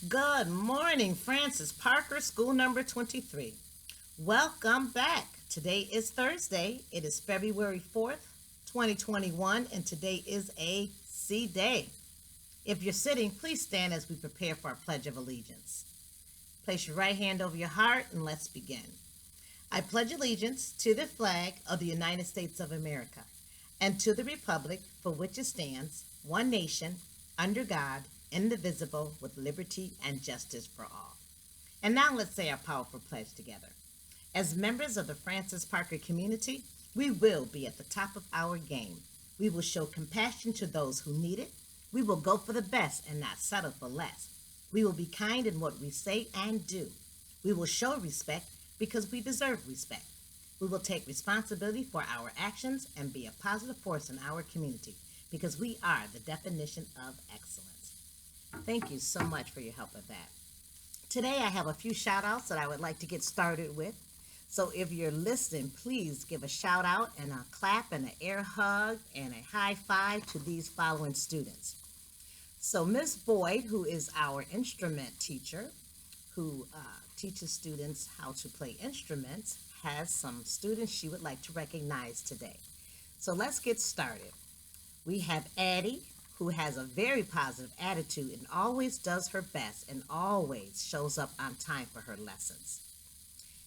Good morning, Francis Parker, school number 23. Welcome back. Today is Thursday. It is February 4th, 2021, and today is a C Day. If you're sitting, please stand as we prepare for our Pledge of Allegiance. Place your right hand over your heart and let's begin. I pledge allegiance to the flag of the United States of America and to the republic for which it stands, one nation, under God, indivisible, with liberty and justice for all. And now let's say our powerful pledge together. As members of the Francis Parker community, we will be at the top of our game. We will show compassion to those who need it. We will go for the best and not settle for less. We will be kind in what we say and do. We will show respect because we deserve respect. We will take responsibility for our actions and be a positive force in our community because we are the definition of excellence. Thank you so much for your help with that. Today I have a few shout outs that I would like to get started with. So if you're listening, please give a shout out and a clap and an air hug and a high five to these following students. So Miss Boyd, who is our instrument teacher, who teaches students how to play instruments, has some students she would like to recognize today. So let's get started. We have Addie, who has a very positive attitude and always does her best and always shows up on time for her lessons.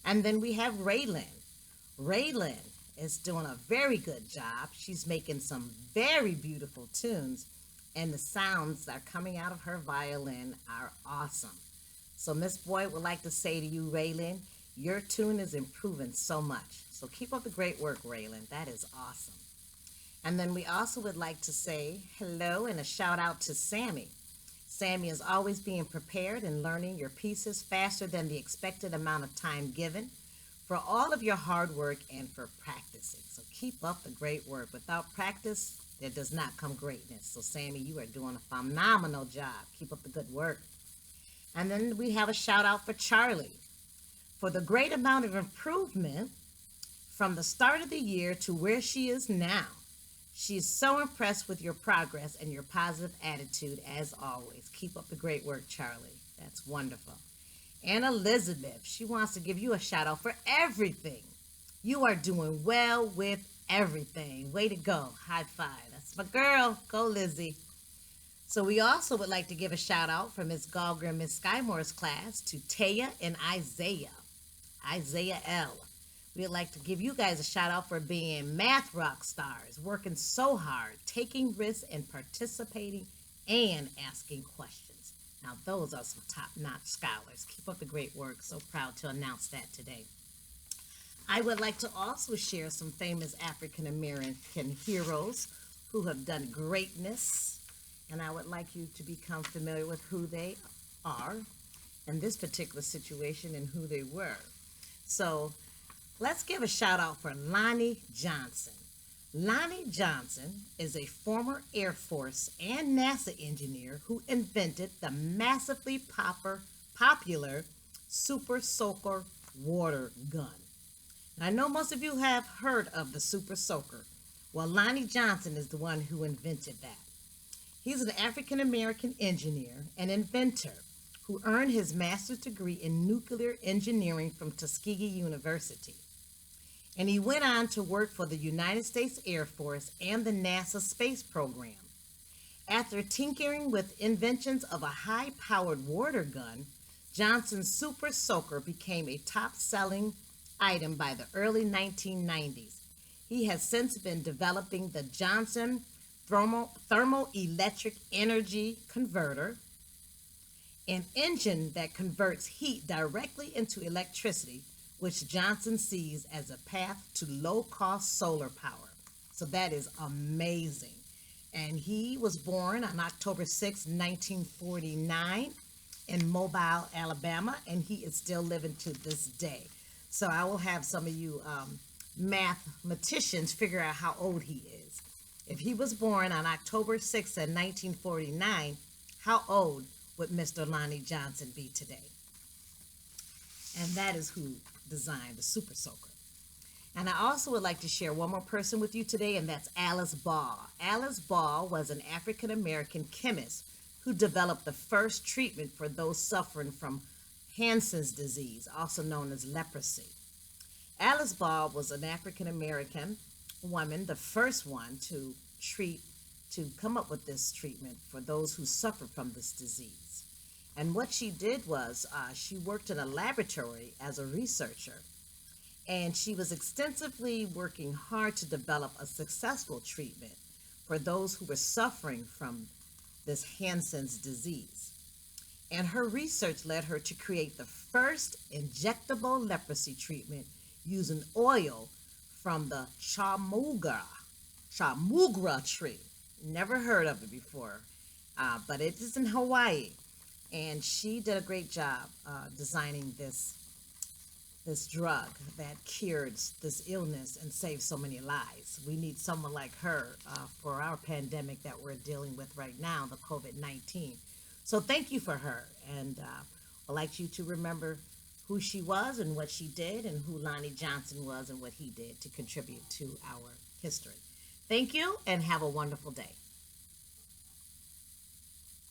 And then we have Raylyn. Raylyn is doing a very good job. She's making some very beautiful tunes, and the sounds that are coming out of her violin are awesome. So Miss Boyd would like to say to you, Raylyn, your tune is improving so much. So keep up the great work, Raylyn. That is awesome. And then we also would like to say hello and a shout out to Sammy. Sammy is always being prepared and learning your pieces faster than the expected amount of time given for all of your hard work and for practicing. So keep up the great work. Without practice, there does not come greatness. So Sammy, you are doing a phenomenal job. Keep up the good work. And then we have a shout out for Charlie for the great amount of improvement from the start of the year to where she is now. She is so impressed with your progress and your positive attitude as always. Keep up the great work, Charlie. That's wonderful. And Elizabeth, she wants to give you a shout out for everything. You are doing well with everything. Way to go. High five. That's my girl. Go, Lizzie. So we also would like to give a shout out from Miss Gallagher and Miss Skymore's class to Taya and Isaiah. Isaiah L. We'd like to give you guys a shout out for being math rock stars, working so hard, taking risks and participating and asking questions. Now those are some top-notch scholars. Keep up the great work. So proud to announce that today. I would like to also share some famous African American heroes who have done greatness, and I would like you to become familiar with who they are in this particular situation and who they were. So let's give a shout out for Lonnie Johnson. Lonnie Johnson is a former Air Force and NASA engineer who invented the massively popular Super Soaker water gun. And I know most of you have heard of the Super Soaker. Well, Lonnie Johnson is the one who invented that. He's an African American engineer and inventor who earned his master's degree in nuclear engineering from Tuskegee University. And he went on to work for the United States Air Force and the NASA space program. After tinkering with inventions of a high-powered water gun, Johnson's Super Soaker became a top-selling item by the early 1990s. He has since been developing the Johnson thermoelectric energy converter, an engine that converts heat directly into electricity, which Johnson sees as a path to low-cost solar power. So that is amazing. And he was born on October 6, 1949 in Mobile, Alabama, and he is still living to this day. So I will have some of you mathematicians figure out how old he is. If he was born on October 6th, 1949, how old would Mr. Lonnie Johnson be today? And that is who designed the Super Soaker. And I also would like to share one more person with you today, and that's Alice Ball. Alice Ball was an African American chemist who developed the first treatment for those suffering from Hansen's disease, also known as leprosy. Alice Ball was an African American woman, the first one treat to come up with this treatment for those who suffer from this disease. And what she did was she worked in a laboratory as a researcher, and she was extensively working hard to develop a successful treatment for those who were suffering from this Hansen's disease. And her research led her to create the first injectable leprosy treatment using oil from the chamugra tree. Never heard of it before, but it is in Hawaii. And she did a great job designing this drug that cured this illness and saved so many lives. We need someone like her for our pandemic that we're dealing with right now, the COVID-19. So thank you for her, and I'd like you to remember who she was and what she did, and who Lonnie Johnson was and what he did to contribute to our history. Thank you, and have a wonderful day.